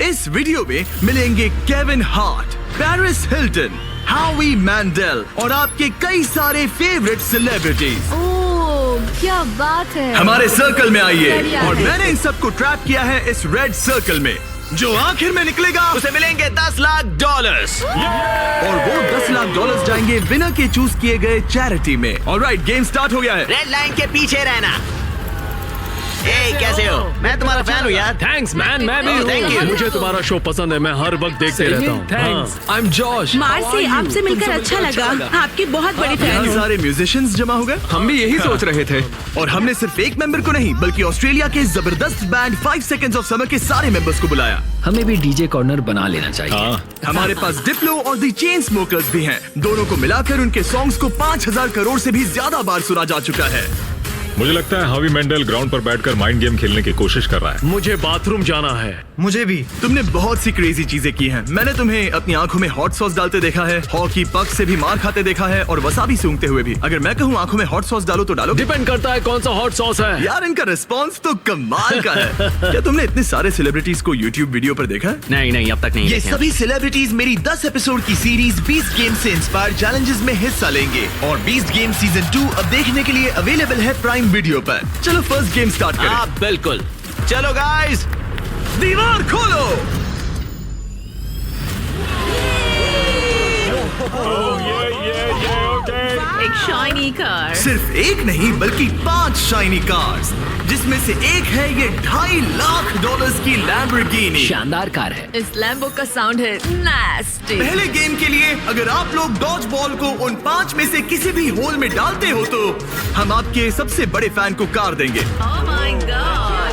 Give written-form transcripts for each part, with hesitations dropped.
इस वीडियो में मिलेंगे केविन हार्ट, पेरिस हिल्टन, हावी मैंडेल और आपके कई सारे फेवरेट सेलिब्रिटीज। ओह क्या बात है। हमारे सर्कल में आइए और मैंने इन सबको ट्रैप किया है इस रेड सर्कल में। जो आखिर में निकलेगा उसे मिलेंगे $10 लाख और वो $10 लाख जाएंगे विनर के चूज किए गए चैरिटी में। ऑलराइट, गेम स्टार्ट हो गया है। रेड लाइन के पीछे रहना। कैसे हो? मैं तुम्हारा फैन हूँ यार। थैंक्स मैन, मैं भी thank you. हूँ। मुझे तुम्हारा शो पसंद है, मैं हर वक्त देखते रहता हूँ। Thanks, I am Josh. Marcy, आपसे मिलकर अच्छा लगा। आपकी बहुत बड़ी फैन यहाँ हूँ। सारे म्यूजिशियंस जमा हो गए। हम भी यही सोच रहे थे। और हमने सिर्फ एक मेंबर को नहीं बल्कि ऑस्ट्रेलिया के जबरदस्त बैंड 5 Seconds of Summer के सारे मेंबर्स को बुलाया। हमें भी डीजे कॉर्नर बना लेना चाहिए। हमारे पास डिप्लो और द चेन स्मोकर्स भी हैं। दोनों को मिलाकर उनके सॉन्ग्स को 5000 करोड़ से भी ज्यादा बार सुना जा चुका है। मुझे लगता है हावी मेंडेल ग्राउंड पर बैठकर माइंड गेम खेलने की कोशिश कर रहा है। मुझे बाथरूम जाना है। मुझे भी। तुमने बहुत सी क्रेजी चीजें की हैं। मैंने तुम्हें अपनी आंखों में हॉट सॉस डालते देखा है, हॉकी पक से भी मार खाते देखा है और वसाबी सूंघते हुए भी। अगर मैं कहूँ आंखों में हॉट सॉस डालो तो डालो। डिपेंड करता है कौन सा हॉट सॉस है। यार इनका रिस्पॉन्स तो कमाल का है। क्या तुमने इतने सारे सेलिब्रिटीज को यूट्यूब वीडियो पर देखा? नहीं अब तक नहीं ये देखे। सभी सेलिब्रिटीज मेरी 10 एपिसोड की सीरीज 20 गेम से इंस्पायर चैलेंजेस में हिस्सा लेंगे और 20 गेम सीजन 2 अब देखने के लिए अवेलेबल है प्राइम वीडियो पर। चलो फर्स्ट गेम स्टार्ट करें। हाँ बिल्कुल, चलो गाइस। दीवार खोलो। एक शाइनी कार। सिर्फ एक नहीं बल्कि 5 शाइनी कार्स, जिसमें से एक है ये $2.5 लाख की लैम्बोर्गिनी। शानदार कार है। इस लैम्बो का साउंड है नास्टी। पहले गेम के लिए अगर आप लोग डॉज बॉल को उन 5 में से किसी भी होल में डालते हो तो हम आपके सबसे बड़े फैन को कार देंगे। Oh my God.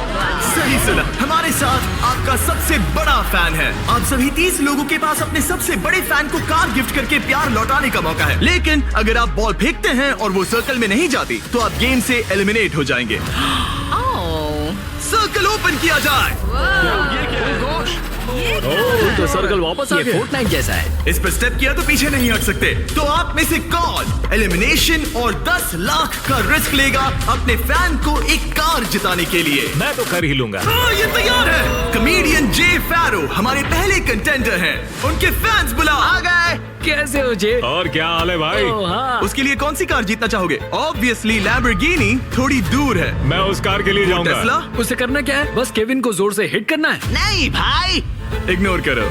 सही सुना, हमारे साथ आपका सबसे बड़ा फैन है। आप सभी 30 लोगों के पास अपने सबसे बड़े फैन को कार गिफ्ट करके प्यार लौटाने का मौका है। लेकिन अगर आप बॉल फेंकते हैं और वो सर्कल में नहीं जाती तो आप गेम से एलिमिनेट हो जाएंगे। सर्कल ओपन किया जाए। तो सर्कल वापस आ ये गया। फोर्टनाइट जैसा है। इस पर स्टेप किया तो पीछे नहीं हट सकते। तो आप में से कौन एलिमिनेशन और 10 लाख का रिस्क लेगा अपने फैन को एक कार जिताने के लिए? मैं तो कर ही लूंगा। हाँ, ये तैयार है। कमेडियन जे फैरो हमारे पहले कंटेंडर हैं। उनके फैंस बुला आ गए। कैसे हो जे? और क्या हाल है भाई? हाँ। उसके लिए कौन सी कार जीतना चाहोगे? ऑब्वियसली लैम्बोर्गिनी थोड़ी दूर है। मैं उस कार के लिए जाऊंगा। टेस्ला उसे करना क्या है? बस केविन को जोर से हिट करना है। नहीं भाई, इग्नोर करो।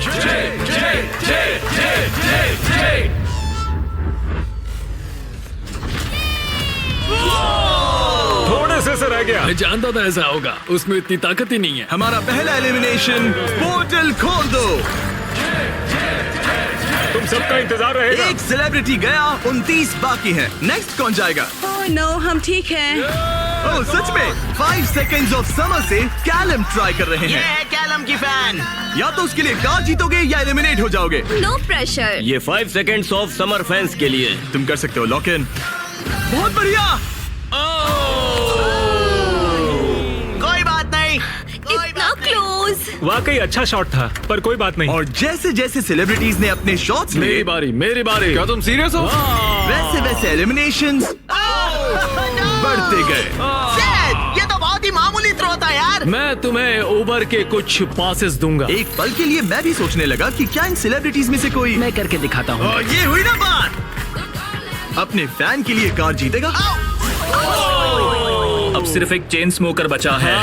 थोड़े से रह गया। मैं जानता था ऐसा होगा, उसमें इतनी ताकत ही नहीं है। हमारा पहला एलिमिनेशन, पोर्टल खोल दो। तुम सबका इंतजार रहेगा। एक सेलिब्रिटी गया, 29 बाकी हैं। नेक्स्ट कौन जाएगा? ओह नो, हम ठीक हैं। ओह सच में 5 Seconds of Summer से कैलम ट्राई कर रहे ये हैं। है कैलम की फैन। या तो उसके लिए कार जीतोगे या एलिमिनेट हो जाओगे। No pressure. ये 5 Seconds of Summer फैंस के लिए। तुम कर सकते हो लॉक इन। बहुत बढ़िया। कोई बात नहीं, इतना क्लोज। वाकई अच्छा शॉट था, पर कोई बात नहीं। और जैसे जैसे सेलिब्रिटीज ने अपने शॉट्स मेरी लिए, बारी, मेरी बारी। क्या तुम सीरियस हो? वैसे वैसे एलिमिनेशंस बढ़ते गए। ये तो बहुत ही मामूली थ्रो था यार। मैं तुम्हें उबर के कुछ पासेस दूंगा। एक पल के लिए मैं भी सोचने लगा कि क्या इन सेलिब्रिटीज में से कोई मैं करके दिखाता हूँ। और ये हुई ना बात। अपने फैन के लिए कार जीतेगा। अब सिर्फ एक चेन स्मोकर बचा है।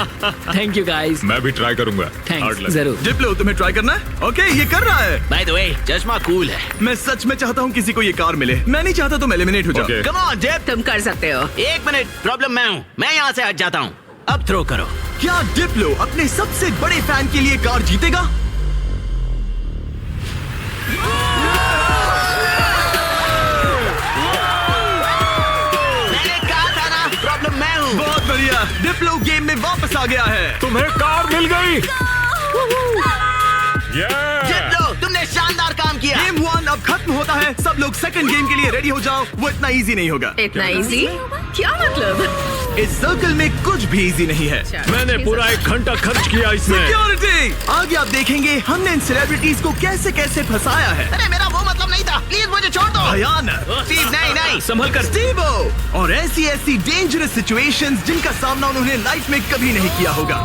Thank you guys. मैं भी ट्राई करूंगा। Hard thanks, luck। जरूर। डिप्लो तुम्हें ट्राई करना है? ओके, ये कर रहा है। बाय द वे, चश्मा कूल है। मैं सच में चाहता हूँ किसी को ये कार मिले। मैं नहीं चाहता तुम एलिमिनेट हो जाओ। Okay. कम ऑन जेब, तुम कर सकते हो। एक मिनट, प्रॉब्लम मैं हूँ। मैं यहाँ से हट जाता हूँ। अब थ्रो करो। क्या डिप्लो अपने सबसे बड़े फैन के लिए कार जीतेगा? मैंने कहा था ना, प्रॉब्लम मैं हूँ। बहुत बढ़िया, डिप्लो गेम में वापस आ गया है। तुम्हें कार मिल गई। जीत लो, तुमने शानदार काम किया। गेम 1 अब खत्म होता है। सब लोग सेकंड गेम के लिए रेडी हो जाओ। वो इतना इजी नहीं होगा। इतना इजी? क्या मतलब? इस सर्कल में कुछ भी इजी नहीं है। मैंने पूरा 1 घंटा खर्च किया इसमें। सिक्योरिटी, आगे आप देखेंगे हमने इन सेलिब्रिटीज को कैसे कैसे फंसाया है। अरे मेरा वो मतलब नहीं था, प्लीज मुझे छोड़ दो। भयानक। स्टीव, नहीं। संभल कर। स्टीवो और ऐसी ऐसी डेंजरस सिचुएशंस जिनका सामना उन्होंने लाइफ में कभी नहीं किया होगा।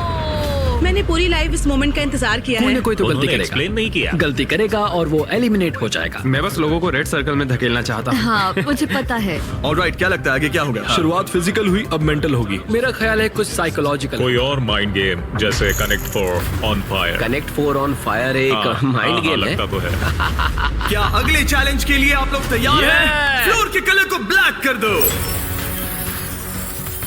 मैंने पूरी लाइफ इस मोमेंट का इंतजार किया कोई है। ना कोई तो गलती उन्होंने करेगा। एक्सप्लेन नहीं किया। गलती करेगा और वो एलिमिनेट हो जाएगा। मैं बस लोगों को रेड सर्कल में धकेलना चाहता हूँ। हाँ मुझे पता है। ऑलराइट, क्या लगता है आगे क्या होगा? शुरुआत फिजिकल हुई, अब मेंटल होगी। मेरा ख्याल है कुछ साइकोलॉजिकल। कोई और माइंड गेम जैसे connect 4 on fire. Connect 4 on fire एक माइंड गेम है। लगता तो है। क्या अगले चैलेंज के लिए आप लोग तैयार हैं? फ्लोर के कलर को ब्लैक कर दो।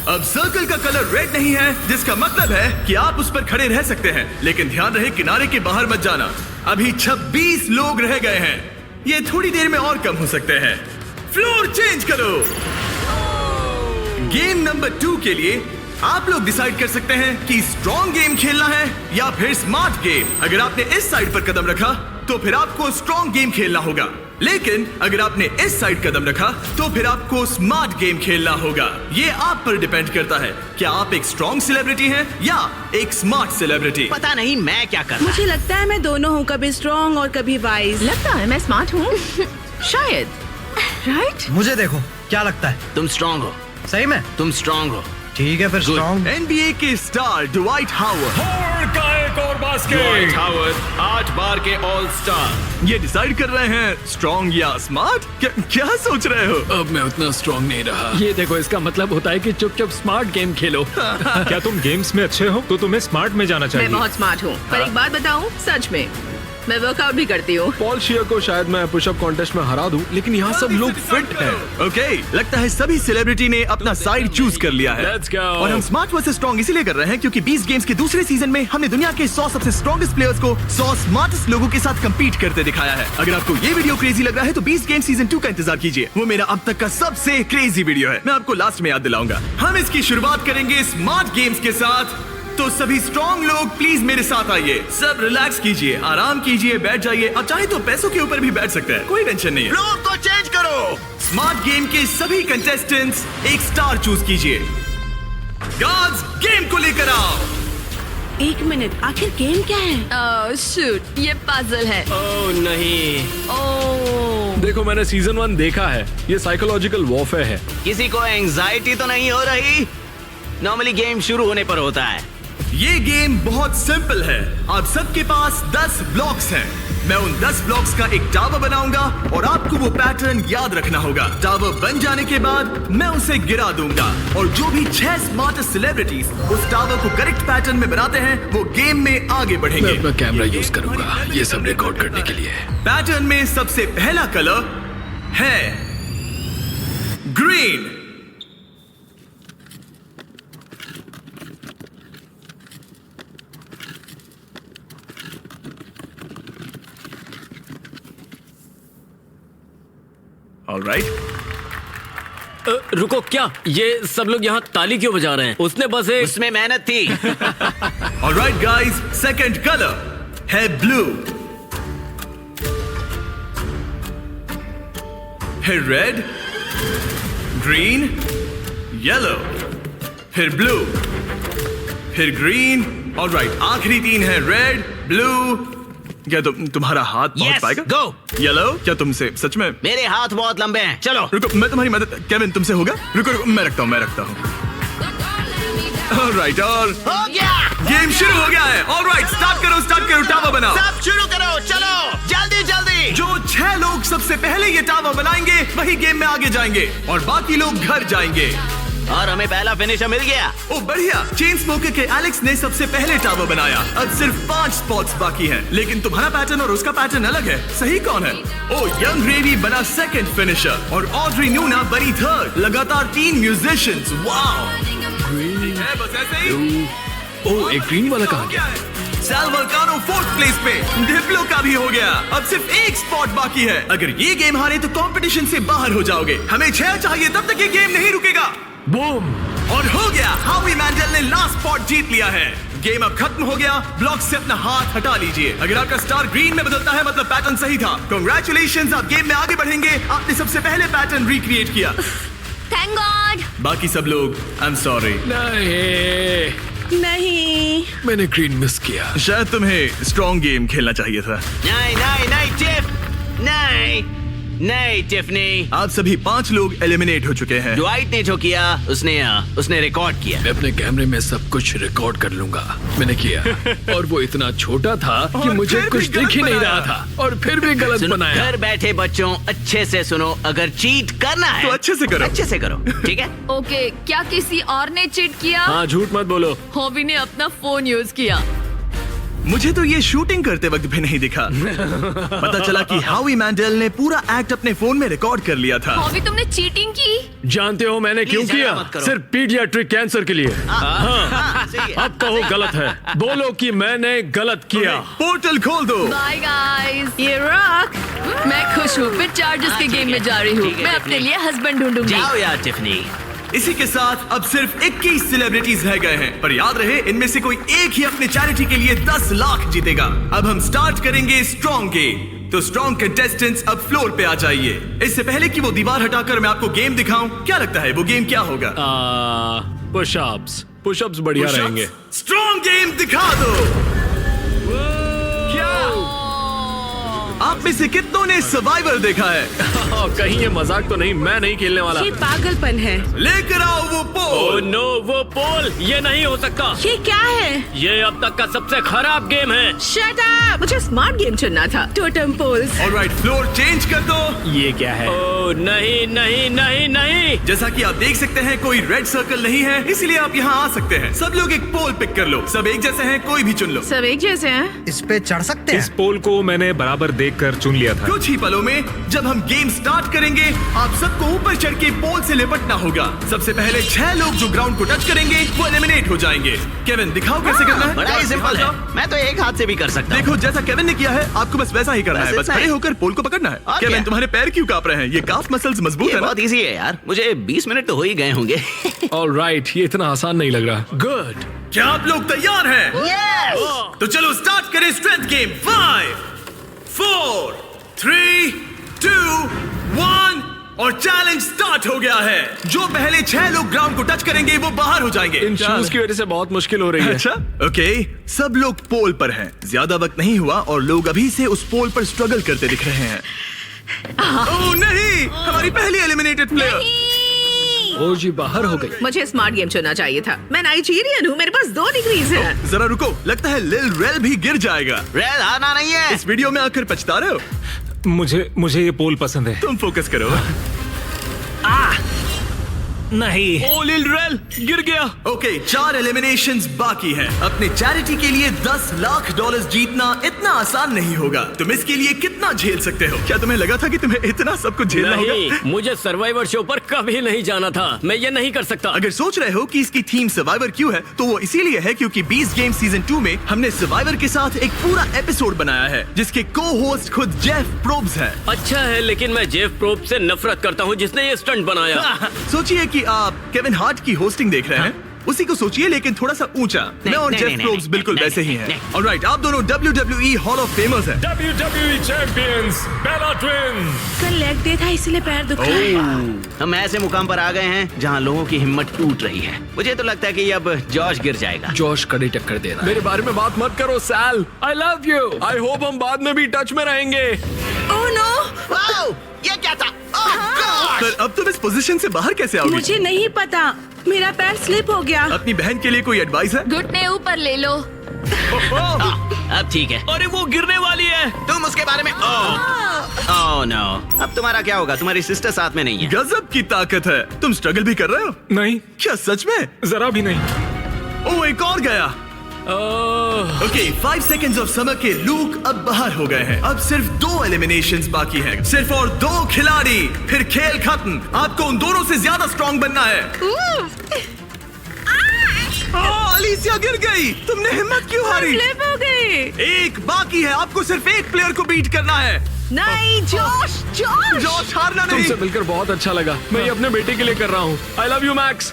अब सर्कल का कलर रेड नहीं है, जिसका मतलब है कि आप उस पर खड़े रह सकते हैं, लेकिन ध्यान रहे किनारे के बाहर मत जाना। अभी 26 लोग रह गए हैं, ये थोड़ी देर में और कम हो सकते हैं। फ्लोर चेंज करो। गेम नंबर 2 के लिए आप लोग डिसाइड कर सकते हैं कि स्ट्रॉन्ग गेम खेलना है या फिर स्मार्ट गेम। अगर आपने इस साइड पर कदम रखा तो फिर आपको स्ट्रॉन्ग गेम खेलना होगा, लेकिन अगर आपने इस साइड कदम रखा तो फिर आपको स्मार्ट गेम खेलना होगा। ये आप पर डिपेंड करता है, क्या आप एक स्ट्रॉन्ग सेलिब्रिटी हैं या एक स्मार्ट सेलिब्रिटी। पता नहीं मैं क्या कर रहा। मुझे लगता है मैं दोनों हूँ, कभी स्ट्रॉन्ग और कभी वाइज। लगता है मैं स्मार्ट हूँ। शायद। राइट। मुझे देखो, क्या लगता है? तुम स्ट्रांग हो। सही में? तुम स्ट्रांग हो। ठीक है फिर स्ट्रॉन्ग। NBA के स्टार ड्वाइट हावर्ड। का एक और बास्केट। 8 बार के ऑल स्टार। ये डिसाइड कर रहे हैं स्ट्रॉन्ग या स्मार्ट। क्या सोच रहे हो? अब मैं उतना स्ट्रांग नहीं रहा। ये देखो, इसका मतलब होता है कि चुपचाप स्मार्ट गेम खेलो। क्या तुम गेम्स में अच्छे हो तो तुम्हें स्मार्ट में जाना मैं चाहिए। बहुत स्मार्ट हूँ, पर एक बात बताऊँ, सच में मैं वर्कआउट भी करती हूँ। पॉल शियर को शायद मैं पुशअप कॉन्टेस्ट में हरा दूं, लेकिन यहाँ सब लोग फिट हैं। ओके, लगता है सभी सेलिब्रिटी ने अपना साइड चूज कर लिया है। Let's go. और हम स्मार्ट वर्सेस स्ट्रॉन्ग इसीलिए कर रहे हैं क्योंकि 20 गेम्स के दूसरे सीजन में हमने दुनिया के 100 सबसे स्ट्रॉन्गेस्ट प्लेयर्स को 100 स्मार्टेस्ट लोगों के साथ कंपीट करते दिखाया है। अगर आपको ये वीडियो क्रेजी लग रहा है तो 20 गेम सीजन 2 का इंतजार कीजिए। वो मेरा अब तक का सबसे क्रेजी वीडियो है, मैं आपको लास्ट में याद दिलाऊंगा। हम इसकी शुरुआत करेंगे स्मार्ट गेम्स के साथ, तो सभी स्ट्रॉन्ग लोग प्लीज मेरे साथ आइए। सब रिलैक्स कीजिए, आराम कीजिए, बैठ जाइए। अब चाहे तो पैसों के ऊपर भी बैठ सकते हैं, कोई टेंशन नहीं है। फ्लोर को चेंज करो। स्मार्ट गेम के सभी कंटेस्टेंट्स एक स्टार चूज कीजिए। गार्ड्स, गेम को लेकर आओ। एक मिनट, आखिर गेम क्या है? शूट, ये पजल है। ओह नहीं। ओह देखो, मैंने सीजन 1 देखा है, ये साइकोलॉजिकल वॉरफेयर है। किसी को एंजाइटी तो नहीं हो रही? नॉर्मली गेम शुरू होने पर होता है। ये गेम बहुत सिंपल है। आप सबके पास 10 ब्लॉक्स हैं। मैं उन 10 ब्लॉक्स का एक टावर बनाऊंगा और आपको वो पैटर्न याद रखना होगा। टावर बन जाने के बाद मैं उसे गिरा दूंगा और जो भी 6 स्मार्टेस्ट सेलिब्रिटीज उस टावर को करेक्ट पैटर्न में बनाते हैं वो गेम में आगे मैं बढ़ेंगे। अपना कैमरा यूज करूंगा ये सब रिकॉर्ड करने के लिए। पैटर्न में सबसे पहला कलर है ग्रीन। ऑलराइट, रुको, क्या ये सब लोग यहाँ ताली क्यों बजा रहे हैं? उसने बस एक उसमें मेहनत थी। ऑलराइट गाइस, सेकंड कलर है ब्लू, फिर रेड, ग्रीन, येलो, फिर ब्लू, फिर ग्रीन। ऑलराइट, आखिरी 3 है रेड, ब्लू। क्या तुम्हारा हाथ पहुंच Yes, पाएगा? go. येलो, क्या तुमसे सच में? मेरे हाथ बहुत लंबे हैं। चलो। रुको, मैं तुम्हारी मदद। केविन, तुमसे होगा? रुको रुको, मैं रखता हूँ। ऑलराइट, और हो गया। गेम शुरू हो गया है। ऑलराइट, स्टार्ट करो, टावर बनाओ। सब शुरू करो, चलो जल्दी जल्दी। जो 6 लोग सबसे पहले ये टावर बनाएंगे वही गेम में आगे जाएंगे और बाकी लोग घर जाएंगे। और हमें पहला फिनिशर मिल गया। ओ बढ़िया, चेन स्मोकर के एलेक्स ने सबसे पहले टावर बनाया। अब सिर्फ 5 स्पॉट्स बाकी हैं, लेकिन तुम्हारा पैटर्न और उसका पैटर्न अलग है। सही कौन है? ओ, यंग रेवी बना सेकंड फिनिशर और ऑड्री न्यूना बनी थर्ड। लगातार 3 म्यूजिशियंस। वाओ, है बस ऐसे ही। ओह, एक ग्रीन वाला कहाँ गया? सैल वल्कानो 4th प्लेस पे। डिप्लो का भी हो गया। अब सिर्फ 1 स्पॉट बाकी है। अगर ये गेम हारे तो कंपटीशन से बाहर हो जाओगे। हमें 6 चाहिए, तब तक ये गेम नहीं रुकेगा। बूम! और हो गया, हावी मैंडल ने लास्ट स्पॉट जीत लिया है। गेम अब खत्म हो गया। ब्लॉक से अपना हाथ हटा लीजिए। अगर आपका स्टार ग्रीन में बदलता है मतलब पैटर्न सही था। कांग्रेचुलेशंस, आप गेम में आगे बढ़ेंगे। आपने सबसे पहले पैटर्न रिक्रिएट किया। Thank God. बाकी सब लोग आई एम सॉरी। नहीं, मैंने ग्रीन मिस किया। शायद तुम्हें स्ट्रॉन्ग गेम खेलना चाहिए था। नहीं नहीं नहीं चिप, नहीं। नहीं टिफनी, आप सभी 5 लोग एलिमिनेट हो चुके हैं। ड्वाइट ने जो किया उसने रिकॉर्ड किया। मैं अपने कैमरे में सब कुछ रिकॉर्ड कर लूंगा। मैंने किया और वो इतना छोटा था कि और मुझे फिर कुछ भी दिख ही गलत नहीं बनाया। रहा था और फिर भी गलत सुनो, बनाया। घर बैठे बच्चों अच्छे से सुनो, अगर चीट करना है तो अच्छे से करो। अच्छे से करो, ठीक है? ओके, क्या किसी और ने चीट किया? हाँ, झूठ मत बोलो। हॉबी ने अपना फोन यूज किया। मुझे तो ये शूटिंग करते वक्त भी नहीं दिखा। पता चला कि हावी मैंडल ने पूरा एक्ट अपने फोन में रिकॉर्ड कर लिया था। हॉबी, तुमने चीटिंग की? जानते हो मैंने क्यों Please, झगड़ा किया? मत करो। सिर्फ पीडियाट्रिक कैंसर के लिए। हाँ, सही है। अब कहो गलत है, बोलो कि मैंने गलत किया। पोर्टल खोल दो। बाय गाइस, ये रॉक। मैं खुश हूँ, मैं चार्जर्स के ठीक गेम में है, जा रही हूँ। ठीक है, मैं अपने टिफनी। लिए हस्बैंड ढूंढूंगी। जाओ यार टिफनी। इसी के साथ अब सिर्फ 21 सेलिब्रिटीज रह गए हैं, पर याद रहे इनमें से कोई एक ही अपने चैरिटी के लिए 10 लाख जीतेगा। अब हम स्टार्ट करेंगे स्ट्रॉन्ग गेम। तो स्ट्रॉन्ग कंटेस्टेंट्स अब फ्लोर पे आ जाइए। इससे पहले कि वो दीवार हटाकर मैं आपको गेम दिखाऊं, क्या लगता है वो गेम क्या होगा? पुशअप्स। पुशअप्स बढ़िया रहेंगे। स्ट्रॉन्ग गेम दिखा दो। क्या आप में से कितनों ने सर्वाइवर देखा है? कहीं ये मजाक तो नहीं, मैं नहीं खेलने वाला। ये पागलपन है। लेकर आओ वो पोल। नो, वो पोल ये नहीं हो सकता। ये क्या है? ये अब तक का सबसे खराब गेम है। Shut up. मुझे स्मार्ट गेम चुनना था। Totem poles. Alright, floor change कर दो। ये क्या है? ओ नहीं नहीं नहीं नहीं। जैसा कि आप देख सकते हैं कोई रेड सर्कल नहीं है, इसलिए आप यहाँ आ सकते हैं। सब लोग एक पोल पिक कर लो। सब एक जैसे हैं, कोई भी चुन लो। सब एक जैसे हैं। इस पे चढ़ सकते इस हैं? पोल को मैंने बराबर देखकर चुन लिया था। कुछ ही पलों में जब हम गेम स्टार्ट करेंगे, आप सबको ऊपर चढ़ के पोल से लिपटना होगा। सबसे पहले 6 लोग जो ग्राउंड को टच करेंगे वो एलिमिनेट हो जाएंगे। केविन, दिखाओ कैसे करना है। बड़ा ही सिंपल है, मैं तो एक हाथ से भी कर सकता हूँ। देखो, जैसा केविन ने किया है आपको बस वैसा ही करना बस है। बस इतना खड़े ही। होकर पोल को पकड़ना है। और केविन, क्या? तुम्हारे पैर क्यों कांप रहे हैं? ये काफ मसल्स मजबूत ये है ना? बहुत इजी है यार, मुझे 20 मिनट तो हो ही गए होंगे। ऑलराइट, ये इतना आसान नहीं लग रहा। गुड। क्या आप लोग तैयार हैं? तो चलो स्टार्ट करें स्ट्रेंथ गेम। 5 4 3 2 1 और चैलेंज स्टार्ट हो गया है। जो पहले 6 लोग ग्राउंड को टच करेंगे वो बाहर हो जाएंगे। इन शूज की वजह से बहुत मुश्किल हो रही है। अच्छा, ओके, सब लोग पोल पर हैं। ज्यादा वक्त नहीं हुआ और लोग अभी से उस पोल पर स्ट्रगल करते दिख रहे हैं। ओह नहीं, हमारी पहली एलिमिनेटेड प्लेयर। ओ जी, बाहर हो गई। मुझे स्मार्ट गेम चुनना चाहिए था। मैं नाइजीरियन हूँ, मेरे पास 2 डिग्रीज हैं। जरा रुको, लगता है लिल रेल भी गिर जाएगा। रेल हारना नहीं है। इस वीडियो में आकर पछता रहे हो? मुझे ये पोल पसंद है। तुम फोकस करो। नहीं। ओ लिल रेल गिर गया। ओके, 4 एलिमिनेशंस बाकी हैं। अपने चैरिटी के लिए $10 लाख जीतना इतना आसान नहीं होगा। तुम इसके लिए कितना झेल सकते हो? क्या तुम्हें लगा था कि तुम्हें इतना सब कुछ झेलना नहीं, होगा? मुझे सर्वाइवर शो पर कभी नहीं जाना था। मैं ये नहीं कर सकता। अगर सोच रहे हो कि इसकी थीम सर्वाइवर क्यों है, तो वो इसीलिए है क्योंकि 20 गेम सीजन 2 में हमने सर्वाइवर के साथ एक पूरा एपिसोड बनाया है जिसके को होस्ट खुद जेफ प्रोब्स है। अच्छा है, लेकिन मैं जेफ प्रोब से नफरत करता हूँ जिसने ये स्टंट बनाया। सोचिए कि आप केविन हार्ट की होस्टिंग देख रहे हैं, उसी को सोचिए लेकिन थोड़ा सा ऊंचा। मैं और नहीं, जेफ नहीं, प्रोब्स नहीं, बिल्कुल नहीं, वैसे ही नहीं, हैं। ऑलराइट, आप दोनों WWE हॉल ऑफ फेमर्स हैं। WWE चैंपियंस बेला ट्विन्स। कल लेग डे था इसलिए पैर दुख रहा है। हम ऐसे मुकाम पर आ गए हैं जहाँ लोगों की हिम्मत टूट रही है। मुझे तो लगता है कि अब जॉश गिर जाएगा। जोश कड़ी टक्कर दे रहा है। मेरे बारे में बात मत करो Sal. I love you. I hope हम बाद में भी टच में रहेंगे। ओह नो, वाओ, ये क्या था? पर अब तुम इस पोजीशन से बाहर कैसे आओगी? मुझे नहीं पता, मेरा पैर स्लिप हो गया। अपनी बहन के लिए कोई एडवाइस है? घुटने ऊपर ले लो। अब ठीक है। अरे वो गिरने वाली है। तुम उसके बारे में ओह नो। अब तुम्हारा क्या होगा? तुम्हारी सिस्टर साथ में नहीं है। गजब की ताकत है। तुम स्ट्रगल भी कर रहे हो? नहीं, क्या सच में? जरा भी नहीं। ओह, एक और गया। ओके, 5 सेकेंड्स ऑफ समर के लूक अब बाहर हो गए हैं। अब सिर्फ 2 एलिमिनेशंस बाकी हैं। सिर्फ और 2 खिलाड़ी, फिर खेल खत्म। आपको उन दोनों से ज्यादा स्ट्रॉन्ग बनना है। अलीसिया गिर गई। तुमने हिम्मत क्यों हारी? स्लिप हो गई। एक बाकी है, आपको सिर्फ एक प्लेयर को बीट करना है। नहीं, जोश, जोश। जॉश, हारना नहीं। तुमसे मिलकर बहुत अच्छा लगा। मैं ये अपने बेटे के लिए कर रहा हूँ। आई लव यू मैक्स।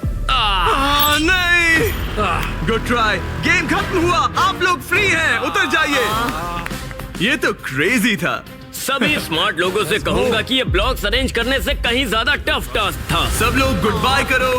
नहीं, गुड ट्राई। गेम खत्म हुआ, आप लोग फ्री हैं, उतर जाइए। ये तो क्रेजी था। सभी स्मार्ट लोगों से कहूंगा कि ये ब्लॉक्स अरेंज करने से कहीं ज्यादा टफ टास्क था। सब लोग गुड बाय करो।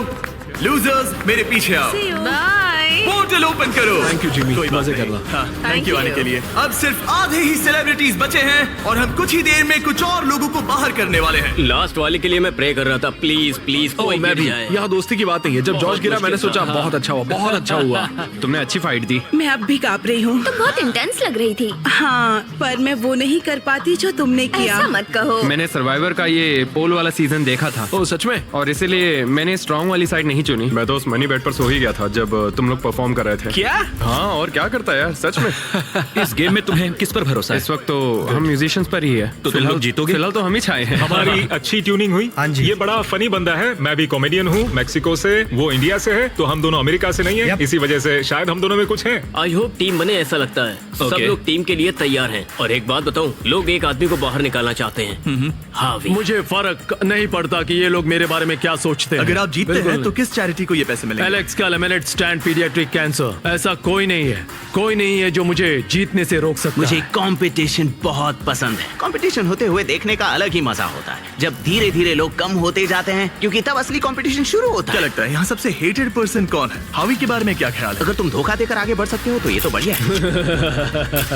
लूजर्स, मेरे पीछे आओ। See you. Bye. Portal portal open करो। Thank you, Jimmy. कोई बात मजे नहीं। करना। हाँ, थैंक यू you. आने के लिए। अब सिर्फ आधे ही सेलिब्रिटीज बचे हैं और हम कुछ ही देर में कुछ और लोगों को बाहर करने वाले हैं। लास्ट वाले के लिए मैं प्रे कर रहा था, प्लीज प्लीज कोई मैं गिर भी। जाए। यहाँ दोस्ती की बात नहीं है। जब जॉर्ज गिरा मैंने सोचा बहुत अच्छा हुआ, बहुत अच्छा हुआ। तुमने अच्छी फाइट दी। मैं अब भी कांप रही हूँ। तो बहुत इंटेंस लग रही थी। हाँ, पर मैं वो नहीं कर पाती जो तुमने किया। ऐसा मत कहो। मैंने सर्वाइवर का ये पोल वाला सीजन देखा था। ओ सच में? और इसीलिए मैंने स्ट्रांग वाली साइड नहीं चुनी। मैं तो उस मनी बेड पर सो ही गया था जब तुम लोग परफॉर्म कर रहे थे। क्या? हाँ, और क्या करता है यार, सच में। इस गेम में तुम्हें किस पर भरोसा है? इस वक्त तो हम म्यूजिशियंस पर ही है। तो तुम लोग जीतोगे? फिलहाल तो हम ही छाए हैं। हमारी अच्छी ट्यूनिंग हुई। हाँ जी। ये बड़ा फनी बंदा है। मैं भी कॉमेडियन हूँ, मैक्सिको से, वो इंडिया से है, तो हम दोनों अमेरिका से नहीं है। Yep. इसी वजह से शायद हम दोनों में कुछ है। आई होप टीम बने, ऐसा लगता है। सब Okay. लोग टीम के लिए तैयार हैं। और एक बात बताऊं, लोग एक आदमी को बाहर निकालना चाहते हैं। हावी। मुझे फर्क नहीं पड़ता कि ये लोग मेरे बारे में क्या सोचते हैं। अगर आप जीतते हैं तो किस चैरिटी को ये पैसे मिलेंगे? एलेक्स का लेमिनेट स्टैंड पीडियाट्रिक कैंसर। ऐसा कोई नहीं है जो मुझे जीतने से रोक सकता मुझे है। कंपटीशन बहुत पसंद है। कंपटीशन होते हुए देखने का अलग ही मजा होता है, जब धीरे धीरे लोग कम होते जाते हैं, क्योंकि तब असली कंपटीशन शुरू होता क्या है। लगता है यहाँ सबसे हेटेड पर्सन कौन है? हावी के बारे में क्या ख्याल है? अगर तुम धोखा देकर आगे बढ़ सकते हो तो ये तो बढ़िया है।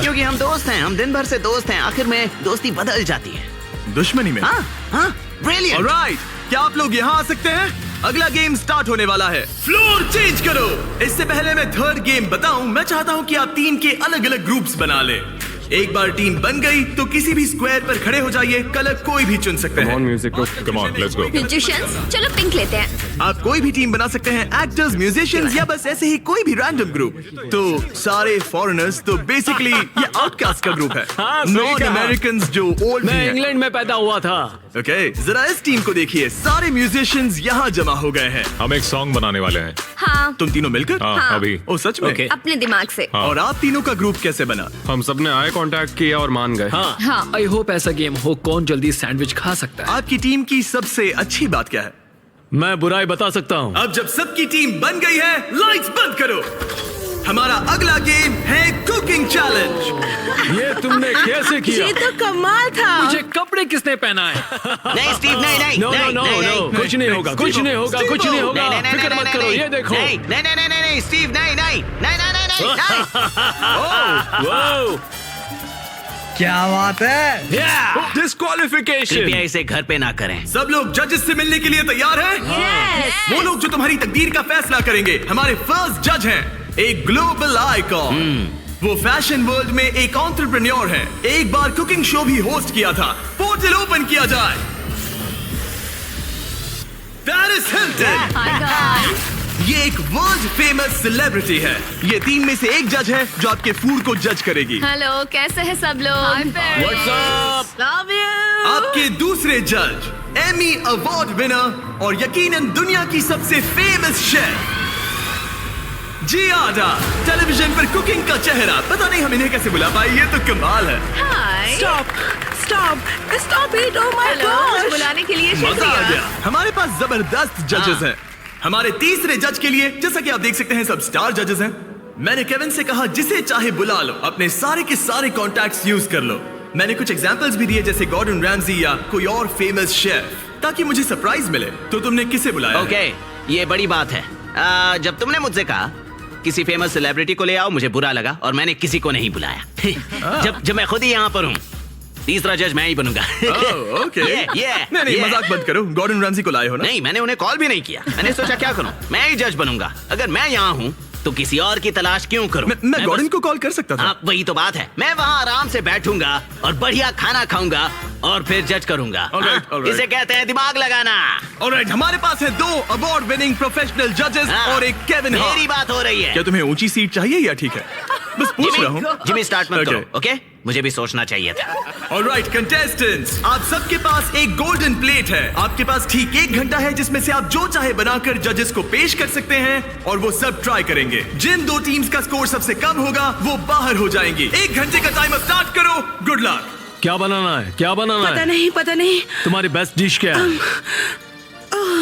क्योंकि हम दोस्त हैं, हम दिन भर से दोस्त हैं, आखिर में दोस्ती बदल जाती है। दुश्मनी में? हाँ हाँ, ब्रिलियंट। ऑलराइट, क्या आप लोग यहाँ आ सकते हैं? अगला गेम स्टार्ट होने वाला है। फ्लोर चेंज करो। इससे पहले मैं थर्ड गेम बताऊं, मैं चाहता हूं कि आप टीम के अलग अलग ग्रुप्स बना लें। एक बार टीम बन गई तो किसी भी स्क्वायर पर खड़े हो जाइए, कलर कोई भी चुन सकते हैं। Music come on, let's go. Musicians, चलो पिंक लेते हैं। आप कोई भी टीम बना सकते हैं, एक्टर्स, म्यूजिशियंस या बस ऐसे ही कोई भी रैंडम ग्रुप। तो सारे फॉरेनर्स, तो बेसिकली ये आउटकास्ट का ग्रुप है। नॉन अमेरिकन जो ओल्ड मैं इंग्लैंड में पैदा हुआ था। ओके, जरा इस टीम को देखिए, सारे म्यूजिशियंस यहाँ जमा हो गए हैं। हम एक सॉन्ग बनाने वाले हैं। हाँ, तुम तीनों मिलकर? हाँ, अभी। ओ सच में? Okay. अपने दिमाग से। और आप तीनों का ग्रुप कैसे बना? हम सबने आई कांटेक्ट किया और मान गए। हाँ, हाँ, आई होप ऐसा गेम हो कौन जल्दी सैंडविच खा सकता है। आपकी टीम की सबसे अच्छी बात क्या है? मैं बुराई बता सकता हूँ। अब जब सबकी टीम बन गई है, लाइट्स बंद करो। हमारा अगला गेम है कुकिंग चैलेंज। ये तुमने कैसे किया? ये तो कमाल था। मुझे कपड़े किसने पहनाए? नहीं स्टीव, नहीं नहीं नो नो नहीं, नो नहीं, नो, नहीं। कुछ नहीं होगा, कुछ नहीं होगा, कुछ नहीं होगा। नहीं, नहीं, फिक्र नहीं, मत नहीं, करो, नहीं, ये देखो। नहीं नहीं नहीं नहीं नहीं स्टीव, नहीं नहीं नहीं नहीं नहीं नहीं। वाओ, क्या बात है? डिस्क्वालिफिकेशन। कृपया इसे घर पे ना करें। सब लोग जजेस से मिलने के लिए तैयार हैं? वो लोग जो तुम्हारी तकदीर का फैसला करेंगे हमारे फर्स्ट जज हैं, एक ग्लोबल आइकॉन। वो फैशन वर्ल्ड में एक एंटरप्रेन्योर है, एक बार कुकिंग शो भी होस्ट किया था। पोर्टल ओपन किया जाए। Paris Hilton. Hi guys. ये एक वर्ल्ड फेमस सेलिब्रिटी है। ये टीम में से एक जज है जो आपके फूड को जज करेगी। हेलो, कैसे हैं सब लोग? What's up? Love you. आपके दूसरे जज, एमी अवार्ड विनर और यकीनन दुनिया की सबसे फेमस शेफ जियाडा, टेलीविजन पर कुकिंग का चेहरा। पता नहीं हम इन्हें कैसे बुला पाए, ये तो कमाल है। Hi. Stop stop stop it. Oh my hello, मुझे गॉड। बुलाने के लिए मजा आ शुक्रिया। गया। हमारे पास जबरदस्त जजेस हैं। हमारे तीसरे जज के लिए, जैसा कि आप देख सकते हैं, सब स्टार जजेस हैं। मैंने केविन से कहा जिसे चाहे बुला लो, अपने सारे के सारे कॉन्टैक्ट्स यूज कर लो। मैंने कुछ एग्जांपल्स भी दिए, जैसे गॉर्डन रैमजी या कोई और फेमस शेफ, ताकि मुझे सरप्राइज मिले। तो तुमने किसे बुलाया? ओके, ये बड़ी बात है। जब तुमने मुझसे कहा किसी फेमस सेलिब्रिटी को ले आओ, मुझे बुरा लगा और मैंने किसी को नहीं बुलाया। जब मैं खुद ही यहाँ पर हूँ, तीसरा जज मैं ही बनूंगा। ओके। नहीं ये। मजाक बंद करो। गॉर्डन रैमजी को लाए हो ना? नहीं, मैंने उन्हें कॉल भी नहीं किया। मैंने सोचा क्या करूं, मैं ही जज बनूंगा। अगर मैं यहाँ हूँ तो किसी और की तलाश क्यों करूं? मैं गॉर्डन को कॉल कर सकता था। हाँ, वही तो बात है। मैं वहाँ आराम से बैठूंगा और बढ़िया खाना खाऊंगा और फिर जज करूंगा। Alright, alright. इसे कहते हैं दिमाग लगाना। ऑलराइट, हमारे पास है 2 अवार्ड विनिंग प्रोफेशनल जजेस हाँ, और एक केविन हार्ट। मेरी बात हो रही है। क्या तुम्हें ऊंची सीट चाहिए या ठीक है? बस पूछ रहा हूँ। जिमी स्टार्ट मत करो, Okay. ओके? मुझे भी सोचना चाहिए था। ऑलराइट कंटेस्टेंट्स, आप सबके पास एक गोल्डन प्लेट है। आपके पास ठीक 1 घंटा है जिसमें से आप जो चाहे बनाकर जजेस को पेश कर सकते हैं और वो सब ट्राई करेंगे। जिन 2 टीम्स का स्कोर सबसे कम होगा वो बाहर हो जाएंगी। 1 घंटे का टाइमर स्टार्ट करो। Good luck. क्या बनाना है? क्या बनाना पता है? नहीं, पता नहीं। तुम्हारी बेस्ट डिश क्या है?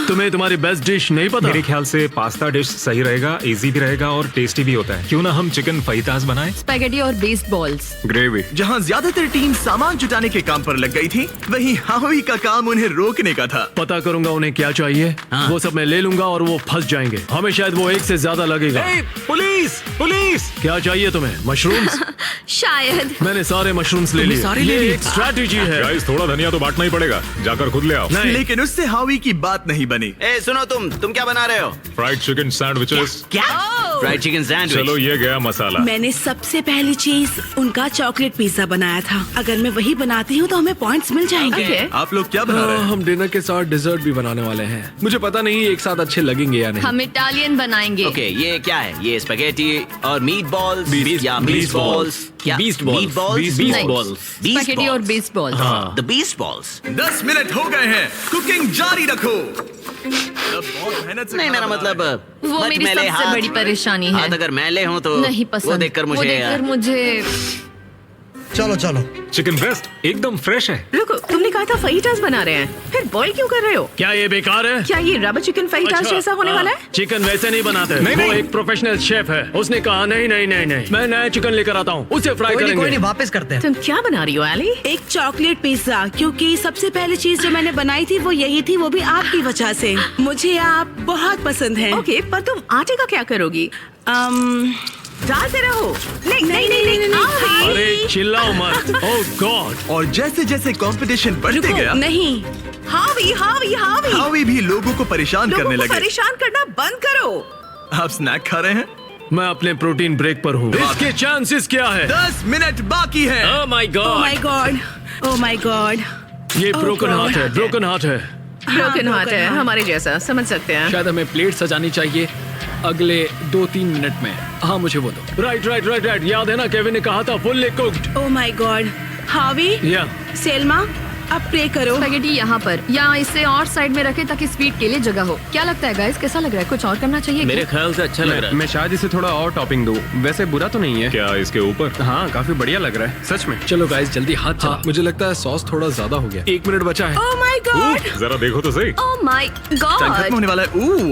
तुम्हें तुम्हारी बेस्ट डिश नहीं पता? मेरे ख्याल से पास्ता डिश सही रहेगा, इजी भी रहेगा और टेस्टी भी होता है। क्यों ना हम चिकन फाजितास बनाएं? स्पैगेटी और बेस्ड बॉल्स। ग्रेवी। जहाँ ज्यादातर टीम सामान जुटाने के काम पर लग गई थी, वहीं हावी का काम उन्हें रोकने का था। पता करूंगा उन्हें क्या चाहिए। वो सब मैं ले लूंगा और वो फंस जाएंगे। हमें शायद वो एक से ज्यादा लगेगा। Police police! क्या चाहिए तुम्हें? मशरूम्स? शायद। मैंने सारे मशरूम्स ले लिए। ये एक स्ट्रैटेजी है। गाइस, थोड़ा धनिया तो बांटना ही पड़ेगा। जाकर खुद ले आओ। नहीं। लेकिन उससे हावी की बात नहीं बनी। ए सुनो, तुम क्या बना रहे हो? Fried chicken sandwiches. क्या? Fried chicken sandwich. चलो, ये गया मसाला। मैंने सबसे पहली चीज उनका चॉकलेट पिज्जा बनाया था। अगर मैं वही बनाती हूँ तो हमें पॉइंट्स मिल जाएंगे। Okay. आप लोग क्या बना रहे हैं? हम डिनर के साथ डिजर्ट भी बनाने वाले हैं। मुझे पता नहीं एक साथ अच्छे लगेंगे या नहीं। हम इटालियन बनाएंगे। ओके, ये क्या है? ये स्पैगेटी और मीट बॉल्स या मीट बॉल्स? क्या? Beast balls. Meat balls? Beast balls. Spaghetti और based balls. The beast balls. 10 minute हो गए हैं, कुकिंग जारी रखो। अब बहुत मेहनत से नहीं, मेरा खाना मतलब बना रहे वो मत मेरी मैले सबसे हाथ। बड़ी परेशानी है। हाथ अगर मैले हो तो नहीं पसंद। वो देखकर वो मुझे देखकर मुझे चलो चलो। चिकन ब्रेस्ट एकदम फ्रेश है। रुको, तुमने कहा था फाइटास बना रहे हैं, फिर बॉईल क्यों कर रहे हो? क्या ये बेकार है? क्या ये रबर चिकन फाइटास अच्छा, जैसा होने वाला है? चिकन वैसे नहीं बनाते। वो एक प्रोफेशनल शेफ है। उसने कहा नहीं नहीं नहीं नहीं, मैं नया चिकन लेकर आता हूँ, उसे फ्राई कोई करेंगे। नहीं, वापस करते हैं। तुम क्या बना रही हो एली? एक चॉकलेट पिज्जा, क्योंकि सबसे पहली चीज जो मैंने बनाई थी वो यही थी, वो भी आपकी वजह से। मुझे आप बहुत पसंद हैं। ओके, पर तुम आटे का क्या करोगी? डालते रहो। नहीं नहीं नहीं नहीं, अरे चिल्लाओ मत। ओह गॉड। और जैसे जैसे कंपटीशन बढ़ते गया, नहीं, हावी हावी हावी हावी भी लोगों को परेशान लोगों करने को लगे। परेशान करना बंद करो। आप स्नैक खा रहे हैं? मैं अपने प्रोटीन ब्रेक पर हूँ। इसके चांसेस क्या है? 10 मिनट बाकी है। Oh my oh God. My God, oh my God. ये ब्रोकन God. हार्ट है, ब्रोकन हार्ट है। ब्रोकन हार्ट है, heart. हमारे जैसा, समझ सकते हैं। शायद हमें प्लेट सजानी चाहिए अगले 2-3 मिनट में। हाँ, मुझे वो दो। Right right right right. याद है ना, केविन ने कहा था fully cooked. Oh my God. हावी, या सेल्मा, अब प्रे करो। स्पैगेटी यहाँ पर या इसे और साइड में रखें ताकि स्वीट के लिए जगह हो। क्या लगता है गाइस, कैसा लग रहा है? कुछ और करना चाहिए मेरे क्या? ख्याल से अच्छा लग रहा है। मैं शायद इसे थोड़ा और टॉपिंग दूं। वैसे बुरा तो नहीं है। क्या इसके ऊपर? हाँ, काफी बढ़िया लग रहा है सच में। चलो गाइस, जल्दी हाथ चला। मुझे लगता है सॉस थोड़ा ज्यादा हो गया। 1 मिनट बचा है। Oh my God. जरा देखो तो सही। Oh my time God. खत्म होने वाला है।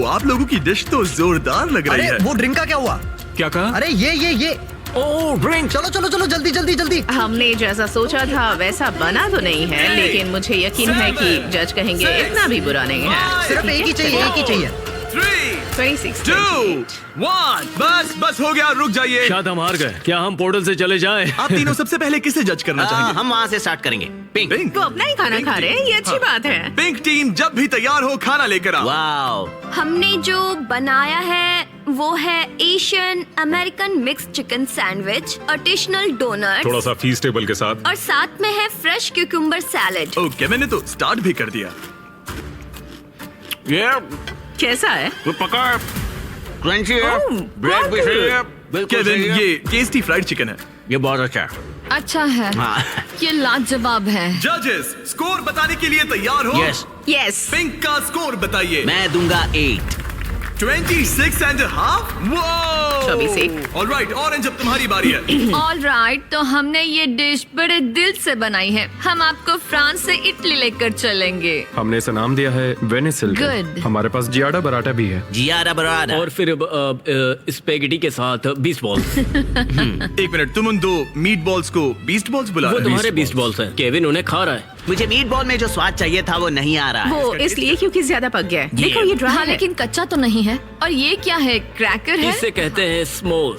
आप लोगों की डिश तो जोरदार लग रही अरे है। वो ड्रिंक का क्या हुआ? क्या कहा? अरे ये ओह ड्रिंक। चलो चलो चलो, जल्दी जल्दी जल्दी। हमने जैसा सोचा था वैसा बना तो नहीं है, लेकिन मुझे यकीन है कि जज कहेंगे इतना भी बुरा नहीं है। सिर्फ एक ही चाहिए, एक ही चाहिए। 3, 26, 2, 1, बस हो गया, रुक जाइए। शायद हम हार गए। क्या हम पोर्टल से चले जाएं? आप तीनों सबसे पहले किसे जज करना चाहेंगे? हम वहाँ से स्टार्ट करेंगे। पिंक। पिंक। वो अपना ही खाना खा रहे हैं, ये अच्छी बात है। पिंक टीम जब भी तैयार हो, खाना लेकर आओ। वाओ। हमने जो बनाया है वो है Asian American mix chicken sandwich, additional donut थोड़ा सा फीस टेबल के साथ। और साथ में है फ्रेश क्यूकम्बर सैलेड। ओके, मैंने तो स्टार्ट भी कर दिया। ये कैसा है? वो पका क्रंची है, ओह, ब्रेड भी सही है, बिल्कुल केविन, सही है। ये टेस्टी फ्राइड चिकन है। ये बहुत अच्छा है। अच्छा है, हाँ। ये लाजवाब है। जजेस, स्कोर बताने के लिए तैयार हो? यस। यस। पिंक का स्कोर बताइए। मैं दूंगा 8। 26.5। वो 24। ऑलराइट, ऑरेंज अब तुम्हारी बारी है। ऑल राइट, तो हमने ये डिश बड़े दिल से बनाई है। हम आपको फ्रांस से इटली लेकर चलेंगे। हमने इसे नाम दिया है वेनिसिल। Good. हमारे पास जियाडा बराटा भी है। जियारा बराड़ा। और फिर स्पेगेटी के साथ बीस्ट बॉल्स। 1 मिनट, तुम उन 2 मीट बॉल्स को बीस्ट बॉल्स बुला वो रहे हो? तुम्हारे बीस्ट बॉल्स हैं। केविन उन्हें खा रहा है। मुझे मीट बॉल में जो स्वाद चाहिए था वो नहीं आ रहा है। वो इसलिए क्योंकि ज्यादा पक गया है। देखो ये ड्राई हाँ, है। लेकिन कच्चा तो नहीं है। और ये क्या है? क्रैकर है? इसे कहते हैं स्मोर।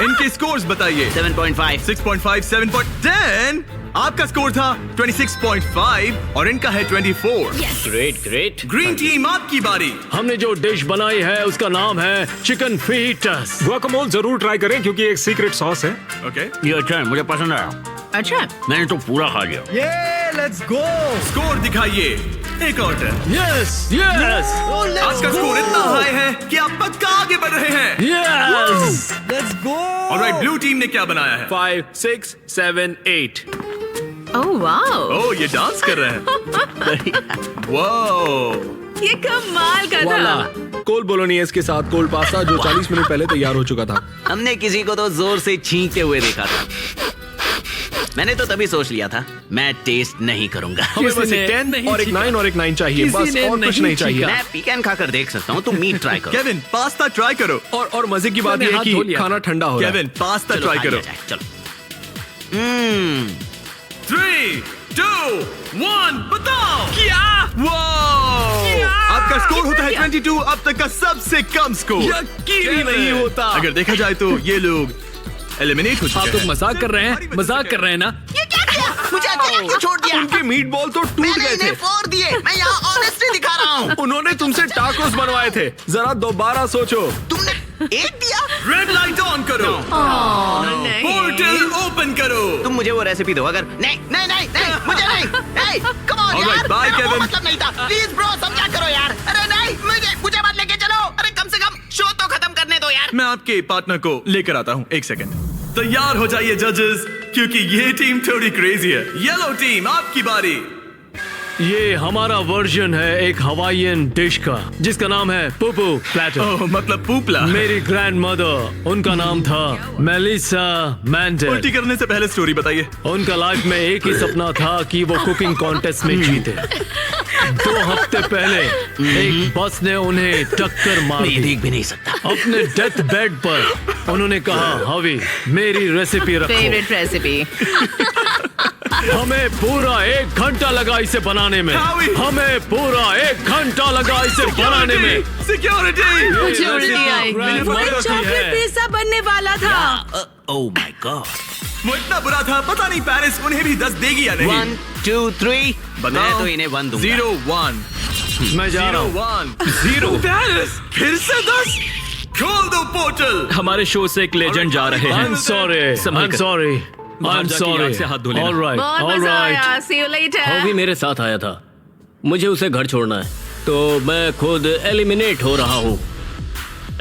इनके स्कोर्स बताइए। 7.5। 6.5, 7.10। आपका स्कोर था 26.5 और इनका है 24। Great great. ग्रीन टीम, आपकी बारी। हमने जो डिश बनाई है उसका नाम है चिकन फीटस। गुआकामोल जरूर ट्राई करें क्योंकि एक सीक्रेट सॉस है। ओके, ये अच्छा है, मुझे पसंद आया। अच्छा, मैंने तो पूरा खा लिया। ये लेट्स गो। स्कोर दिखाइए। एक और टर्न। यस यस आज का स्कोर इतना हाई है कि आप पक्का आगे बढ़ रहे हैं। Yes. Let's go. Alright, blue team ने क्या बनाया है? 5, 6, 7, 8। ओह वाओ, ओह, ये डांस कर रहे हैं। वाओ, ये कमाल का था। कोल बोलोनियस के साथ कोल्ड पास्ता जो 40 मिनट पहले तैयार हो चुका था। हमने किसी को तो जोर से छींकते हुए देखा था। मैंने तो तभी सोच लिया था मैं टेस्ट नहीं करूंगा। हमें बस एक 10 और एक 9 और एक 9 चाहिए, बस और कुछ नहीं चाहिए। मैं पीकन खाकर देख सकता हूँ, तुम मीट ट्राई करो। केविन पास्ता ट्राई करो। और मजे की बात यह है कि खाना ठंडा हो रहा है। केविन पास्ता चलो, ट्राई खा लिया करो। जाए, चलो। 3, 2, 1 बताओ क्या? आपका स्कोर होता है 22, अब तक का सबसे कम स्कोर। यकीन ही नहीं होता। अगर देखा जाए तो ये लोग एलिमिनेट हो चुके आप हैं। लोग मजाक कर रहे हैं, मजाक कर रहे हैं ना? ये क्या किया? मुझे अकेला क्यों छोड़ दिया? उनके मीट बॉल तो टूट गए थे। फोड़ दिए। मैं यहाँ ऑनेस्टी दिखा रहा हूँ। उन्होंने तुमसे टाकोस बनवाए थे, जरा दोबारा सोचो। तुमने एक दिया। रेड लाइट ऑन करो। पोर्टल ओपन करो। तुम मुझे वो रेसिपी दो। अगर नहीं नहीं नहीं नहीं मुझे नहीं। कम ऑन Alright, यार, bye, मेरा वो Kevin. मतलब नहीं था। प्लीज ब्रो समझा करो यार। अरे नहीं, मुझे मत लेके चलो। अरे कम से कम शो तो खत्म करने दो यार। मैं आपके पार्टनर को लेकर आता हूँ, एक सेकंड। तैयार हो जाइए जजेस, क्योंकि ये टीम थोड़ी क्रेजी है। येलो टीम आपकी बारी। ये हमारा वर्जन है एक हवाईयन डिश का जिसका नाम है पुपू प्लेटर। ओह मतलब पूपला। मेरी ग्रैंड मदर, उनका नाम था मेलिसा मैंडल। उल्टी करने से पहले स्टोरी बताइए। उनका लाइफ में एक ही सपना था कि वो कुकिंग कॉन्टेस्ट में जीते। 2 हफ्ते पहले एक बस ने उन्हें टक्कर मार दी। देख भी नहीं सकता। अपने डेथ बेड पर उन्होंने कहा, हवी मेरी रेसिपी रखो। Favourite recipe. हमें पूरा 1 घंटा लगा इसे बनाने में। हमें पूरा 1 घंटा लगा इसे बनाने में। सिक्योरिटी। मुझे उल्टी आएगी। वो एक चॉकलेट पिज्जा बनने वाला था। Oh my God. वो इतना बुरा था, पता नहीं पेरिस उन्हें भी 10 देगी या नहीं। 1, 2, 3 बताओ। मैं तो इन्हें 1 दूंगा। 0, 1। मैं जा रहा हूँ। 1, 0। पेरिस फिर से 10। खोल दो पोर्टल। हमारे शो से एक लेजेंड जा रहे हैं। I'm sorry. I'm sorry. बाहर I'm जाके sorry. याद से हाथ धो लेना। All right. बहुत All मजा right. आया। See you later. वो भी मेरे साथ आया था। मुझे उसे घर छोड़ना है, तो मैं खुद एलिमिनेट हो रहा हूँ।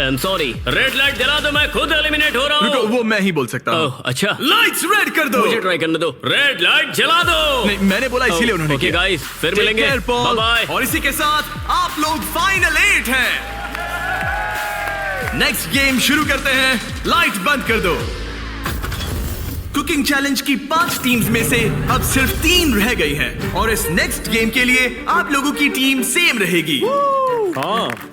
I'm sorry. रेड लाइट जला दो, मैं खुद एलिमिनेट हो रहा रुको, हूँ। वो मैं ही बोल सकता हूँ। ओह, अच्छा। लाइट्स रेड कर दो। मुझे ट्राई करने दो। रेड लाइट जला दो। नहीं, मैंने बोला इसीलिए उन्होंने ओके किया। गाइस, फिर Take मिलेंगे। care, Paul. Bye bye. और इसी के साथ आप लोग फाइनल 8 हैं। नेक्स्ट गेम शुरू करते हैं। लाइट बंद कर दो। कुकिंग चैलेंज की 5 टीम्स में से अब सिर्फ 3 रह गई हैं और इस नेक्स्ट गेम के लिए आप लोगों की टीम सेम रहेगी।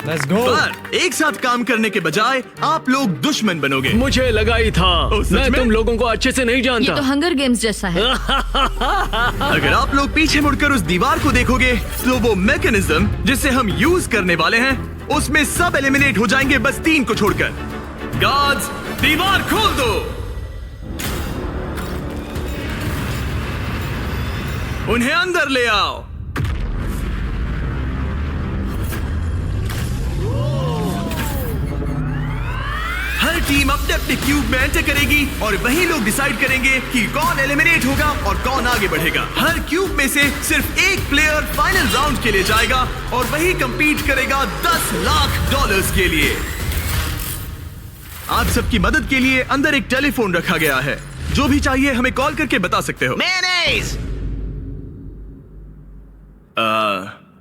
Let's go. पर एक साथ काम करने के बजाय आप लोग दुश्मन बनोगे। मुझे लगा ही था। सच मैं में? तुम लोगों को अच्छे से नहीं जानता। हंगर गेम्स जैसा है। अगर आप लोग पीछे मुड़कर उस दीवार को देखोगे तो वो मैकेनिज्म जिसे हम यूज करने वाले हैं उसमें सब एलिमिनेट हो जाएंगे, बस 3 को छोड़कर। गार्ड्स दीवार खोल दो। उन्हें अंदर ले आओ। हर टीम अपने अपने क्यूब में एंटर करेगी और वही लोग डिसाइड करेंगे कि कौन एलिमिनेट होगा और कौन आगे बढ़ेगा। हर क्यूब में से सिर्फ एक प्लेयर फाइनल राउंड के लिए जाएगा और वही कंपीट करेगा $10 लाख के लिए। आप सबकी मदद के लिए अंदर एक टेलीफोन रखा गया है। जो भी चाहिए हमें कॉल करके बता सकते हो। मेयोनेज़।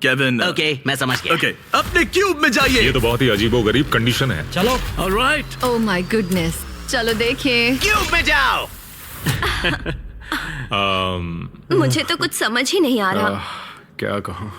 केविन। ओके, मैं समझ गया। ओके, अपने क्यूब में जाइए। ये तो बहुत ही अजीबोगरीब कंडीशन है। चलो। ऑलराइट। ओह माय गुडनेस, चलो देखिए। क्यूब में जाओ। मुझे तो कुछ समझ ही नहीं आ रहा। क्या कहूँ?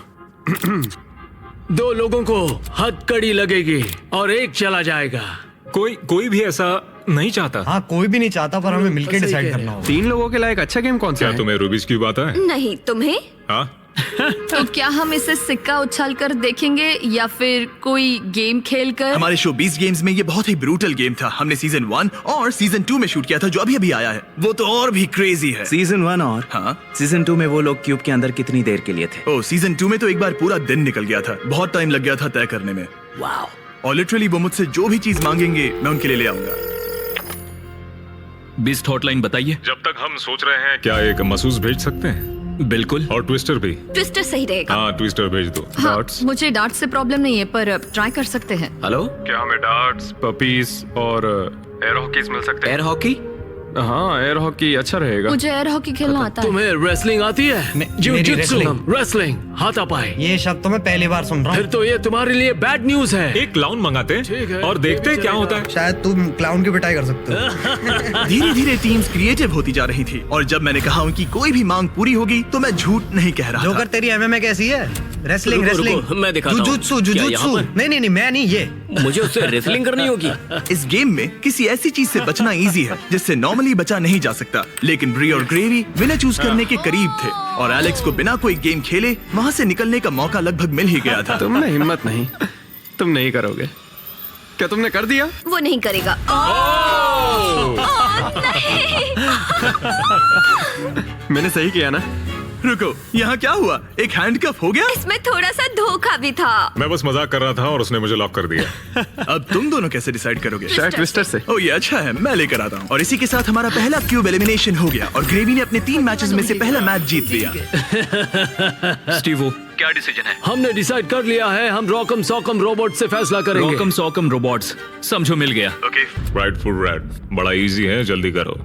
2 लोगों को हथकड़ी लगेगी और एक चला जाएगा। कोई भी ऐसा नहीं चाहता। हाँ कोई भी नहीं चाहता, पर हमें मिलकर डिसाइड करना होगा। 3 लोगों के लिए एक अच्छा गेम कौन सा क्या है? तुम्हें रूबिक्स क्यूब आता है? नहीं, तुम्हें? हाँ। तो क्या हम इसे सिक्का उछाल कर देखेंगे या फिर कोई गेम खेल कर? हमारे शो 20 गेम्स में ये बहुत ही ब्रूटल गेम था। हमने सीजन 1 और सीजन 2 में शूट किया था, जो अभी अभी आया है। वो तो और भी क्रेजी है। सीजन 1 और हाँ, सीजन 2 में वो लोग क्यूब के अंदर कितनी देर के लिए थे? ओ सीजन 2 में तो एक बार पूरा दिन निकल गया था। बहुत टाइम लग गया था तय करने में। वाओ। और लिटरली वो मुझसे जो भी चीज मांगेंगे मैं उनके लिए ले आऊंगा। बीस्ट हॉटलाइन बताइए। जब तक हम सोच रहे हैं क्या एक मसूस भेज सकते हैं? बिल्कुल। और ट्विस्टर भी। ट्विस्टर सही रहेगा। हाँ ट्विस्टर भेज दो। हाँ, डार्ट्स। मुझे डार्ट से प्रॉब्लम नहीं है, पर ट्राई कर सकते हैं। हेलो, क्या हमें डार्ट्स, पपीज और एयर हॉकीज मिल सकते हैं? Air hockey? हाँ, एयर हॉकी अच्छा रहेगा। मुझे एयर हॉकी खेलना आता है। तुम्हें रेसलिंग आती है? मेरी रेसलिंग हाथापाई। ये शब्द तो मैं पहली बार सुन रहा फिर हूँ। तो ये तुम्हारे लिए बैड न्यूज है। एक क्लाउन मंगाते ठीक है, और देखते क्या होता है। शायद तुम क्लाउन की पिटाई कर सकते हो। धीरे धीरे टीम्स क्रिएटिव होती जा रही थी और जब मैंने कहा उनकी कोई भी मांग पूरी होगी तो मैं झूठ नहीं कह रहा जोकर था। तेरी एमएमए कैसी है? रेसलिंग रुको, रेसलिंग रुको, मैं दिखाता हूँ। जुजुत्सु क्या यहाँ जुजुत्सु। पर? नहीं मैं नहीं, ये मुझे उससे रेसलिंग करनी होगी। इस गेम में किसी ऐसी चीज से बचना इजी है जिससे नॉर्मली बचा नहीं जा सकता, लेकिन ब्री और ग्रेवी विनर चूज करने के करीब थे और एलेक्स को बिना कोई गेम खेले वहाँ से निकलने का मौका लगभग मिल ही गया था। तुमने हिम्मत नहीं, तुम नहीं करोगे। क्या तुमने कर दिया? वो नहीं करेगा। मैंने सही किया ना? रुको, यहाँ क्या हुआ? एक हैंडकफ हो गया? इसमें थोड़ा सा धोखा भी था। मैं बस मजाक कर रहा था और उसने मुझे लॉक कर दिया। अब तुम दोनों कैसे डिसाइड करोगे? शायद ट्विस्टर से। ओ ये अच्छा है, मैं लेकर आता हूँ। और इसी के साथ हमारा पहला क्यूब एलिमिनेशन हो गया और ग्रेवी ने अपने 3 मैचेस में से पहला मैच जीत लिया। स्टीवो, क्या डिसीजन है? हमने डिसाइड कर लिया है, हम रॉकम सॉकम रोबोट से फैसला करेंगे। रॉकम सॉकम रोबोट्स, समझो मिल गया। राइट फुट रेड, बड़ा इजी है, जल्दी करो।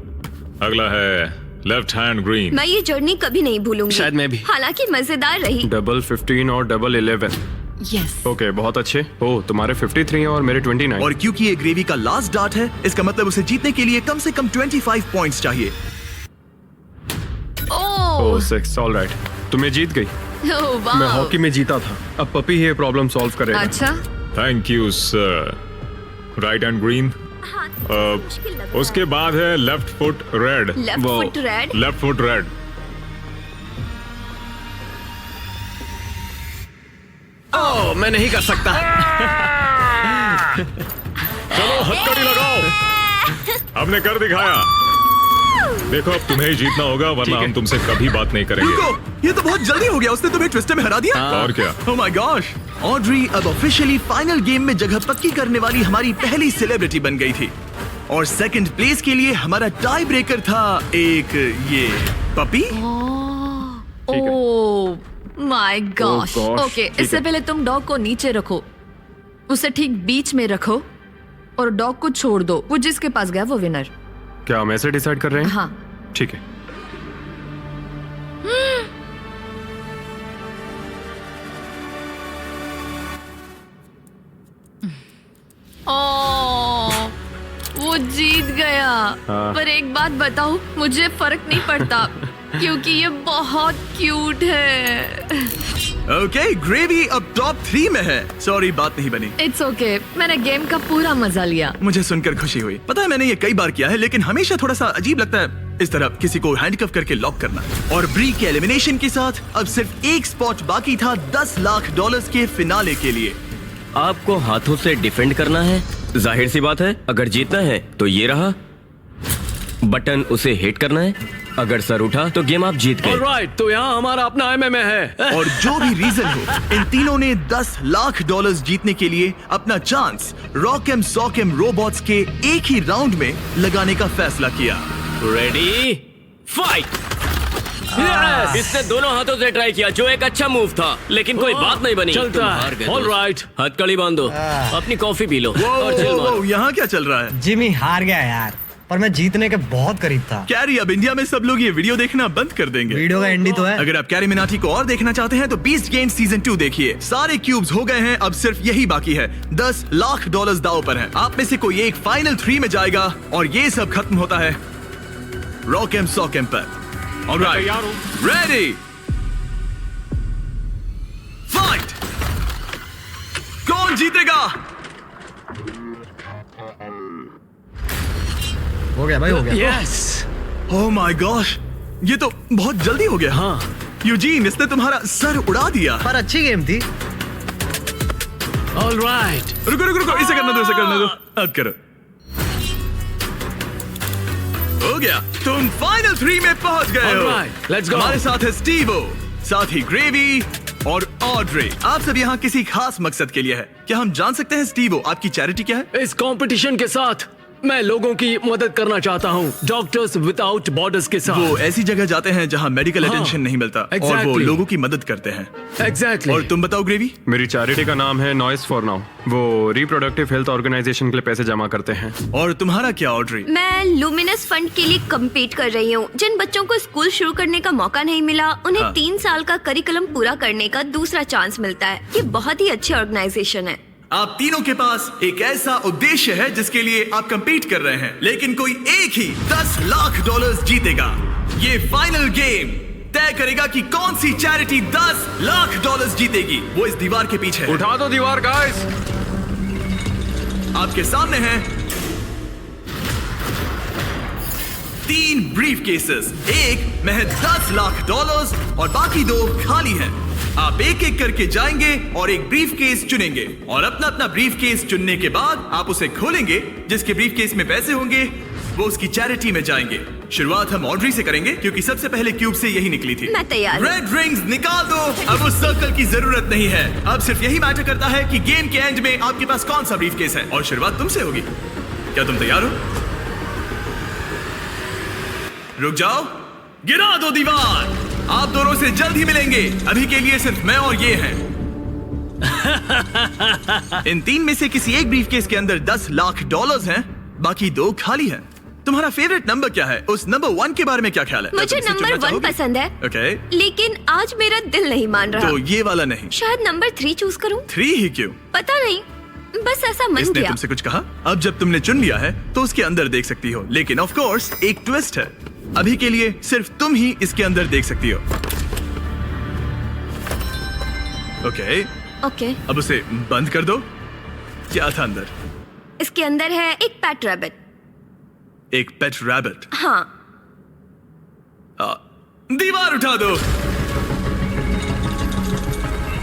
अगला है लेफ्ट हैंड ग्रीन। मैं ये जर्नी कभी नहीं भूलूंगी। शायद मैं भी। हालांकि मजेदार रही। डबल 15 और डबल 11। यस। ओके, बहुत अच्छे। ओह, तुम्हारे 53 हैं और मेरे 29। और क्योंकि ये ग्रेवी का लास्ट डार्ट है, इसका मतलब उसे जीतने के लिए कम से कम 25 पॉइंट्स चाहिए। ओह 6, ऑलराइट। तुम्हें जीत गई। मैं हॉकी में जीता था। अब पपी ये प्रॉब्लम सॉल्व करेगा। अच्छा। Thank you sir. Right hand green. उसके बाद है left foot red. Left foot red. Left foot red. Oh, मैं नहीं कर सकता। चलो हथकड़ी लगाओ। हमने कर दिखाया। देखो अब तुम्हें ही जीतना होगा वरना हम तुमसे कभी बात नहीं करेंगे। रुको, ये तो बहुत जल्दी हो गया, उसने तुम्हें ट्विस्टर में हरा दिया। और क्या? ओह माय गॉश, ऑड्री अब ऑफिशियली फाइनल गेम में जगह पक्की करने वाली हमारी पहली सेलिब्रिटी बन गई थी और सेकंड प्लेस के लिए हमारा टाई ब्रेकर था एक ये puppy. Oh my gosh. gosh, okay, ठीक इससे है। पहले तुम डॉग को नीचे रखो, उसे ठीक बीच में रखो और डॉग को छोड़ दो। वो जिसके पास गया वो विनर। क्या हम ऐसे डिसाइड कर रहे हैं? हाँ। ठीक है। ओह, वो जीत गया। हाँ। पर एक बात बताऊं, मुझे फर्क नहीं पड़ता क्योंकि ये बहुत क्यूट है। ओके, ग्रेवी अब टॉप 3 में है। सॉरी, बात नहीं बनी। इट्स ओके, मैंने गेम का पूरा मजा लिया। मुझे सुनकर खुशी हुई। पता है मैंने ये कई बार किया है, लेकिन हमेशा थोड़ा सा अजीब लगता है इस तरह किसी को हैंडकफ करके लॉक करना। और ब्री के एलिमिनेशन के साथ अब सिर्फ एक स्पॉट बाकी था $10 लाख के फिनाले के लिए। आपको हाथों से डिफेंड करना है। जाहिर सी बात है, अगर जीतना है तो ये रहा बटन, उसे हिट करना है। अगर सर उठा तो गेम आप जीत गए। ऑलराइट, तो यहाँ हमारा अपना एमएमए है। और जो भी रीजन हो, इन तीनों ने $10 लाख जीतने के लिए अपना चांस रॉकम सॉकम रोबोट्स के एक ही राउंड में लगाने का फैसला किया। Ready fight. इसने दोनों हाथों से ट्राई किया, जो एक अच्छा मूव था, लेकिन कोई बात नहीं बनी। चलता तुम है। हार गए। ऑलराइट, हथकड़ी बांधो, अपनी कॉफी पी लो और चिल मारो। वो यहाँ क्या चल रहा है? जिमी हार गया यार, पर मैं जीतने के बहुत करीब था। कैरी, अब इंडिया में सब लोग ये वीडियो देखना बंद कर देंगे। वीडियो का एंड ही तो है। अगर आप कैरी मिनाटी को और देखना चाहते हैं तो बीस्ट गेम सीजन 2 देखिए। सारे क्यूब्स हो गए हैं, अब सिर्फ यही बाकी है। $10 लाख दांव पर है। आप में से कोई एक फाइनल 3 में जाएगा और ये सब खत्म होता है रॉकम सॉकम पर। Alright, ready, fight. कौन जीतेगा? हो गया भाई, हो गया। यस। ओह माय गॉश, ये तो बहुत जल्दी हो गया। हाँ। यूजीन, इसने तुम्हारा सर उड़ा दिया। पर अच्छी गेम थी। ऑलराइट, रुको रुको रुको, इसे करने दो, इसे करने दो। अब करो। हो गया, तुम फाइनल 3 में पहुंच गए हो। Alright, let's go. हमारे साथ है स्टीवो, साथ ही ग्रेवी और ऑड्रे। आप सब यहाँ किसी खास मकसद के लिए है। क्या हम जान सकते हैं स्टीवो, आपकी चैरिटी क्या है? इस कंपटीशन के साथ मैं लोगों की मदद करना चाहता हूँ, डॉक्टर्स विदाउट बॉर्डर्स के साथ। वो ऐसी जगह जाते हैं जहाँ मेडिकल हाँ, अटेंशन नहीं मिलता और वो exactly. लोगों की मदद करते हैं। एग्जैक्टली। और तुम बताओ ग्रेवी? मेरी चैरिटी का नाम है नॉइस फॉर नाउ। वो रिप्रोडक्टिव हेल्थ ऑर्गेनाइजेशन के लिए पैसे जमा करते हैं। और तुम्हारा क्या ऑड्री? मैं लुमिनस फंड के लिए कम्पीट कर रही हूँ। जिन बच्चों को स्कूल शुरू करने का मौका नहीं मिला, उन्हें 3 साल का करिकुलम पूरा करने का दूसरा चांस मिलता है। ये बहुत ही अच्छी ऑर्गेनाइजेशन है। आप तीनों के पास एक ऐसा उद्देश्य है जिसके लिए आप कंपीट कर रहे हैं, लेकिन कोई एक ही $10 लाख जीतेगा। ये फाइनल गेम तय करेगा कि कौन सी चैरिटी $10 लाख जीतेगी। वो इस दीवार के पीछे है। उठा दो दीवार गाइस। आपके सामने हैं 3 ब्रीफ केसेस, एक महज $10 लाख और बाकी 2 खाली हैं। आप एक एक करके जाएंगे और एक ब्रीफ केस चुनेंगे और अपना अपना ब्रीफ केस चुनने के बाद आप उसे खोलेंगे। जिसके ब्रीफ केस में पैसे होंगे वो उसकी चैरिटी में जाएंगे। शुरुआत हम ऑड्री से करेंगे क्योंकि सबसे पहले क्यूब से यही निकली थी। मैं तैयार हूं। रेड रिंग्स निकाल दो। अब उस सर्कल की जरूरत नहीं है। अब सिर्फ यही मैटर करता है कि गेम के एंड में आपके पास कौन सा ब्रीफ केस है और शुरुआत तुमसे होगी। क्या तुम तैयार हो? रुक जाओ, गिरा दो दीवार। आप दोनों से जल्द ही मिलेंगे। अभी के लिए सिर्फ मैं और ये हैं। इन 3 में से किसी एक ब्रीफ केस के अंदर $10 लाख हैं, बाकी 2 खाली हैं। तुम्हारा फेवरेट नंबर क्या है? उस नंबर 1 के बारे में क्या ख्याल है? मुझे नंबर 1 पसंद है। ओके। लेकिन आज मेरा दिल नहीं मान रहा। तो ये वाला नहीं? शायद नंबर 3 चूज करूं। 3 ही क्यों? पता नहीं, बस ऐसा मन इसने किया। तुमसे कुछ कहा? अब जब तुमने चुन लिया है तो उसके अंदर देख सकती हो, लेकिन ऑफ कोर्स एक ट्विस्ट है। अभी के लिए सिर्फ तुम ही इसके अंदर देख सकती हो। ओके। ओके। अब उसे बंद कर दो। क्या था अंदर? इसके अंदर है एक पेट रैबिट। एक पेट रैबिट? हाँ। दीवार उठा दो।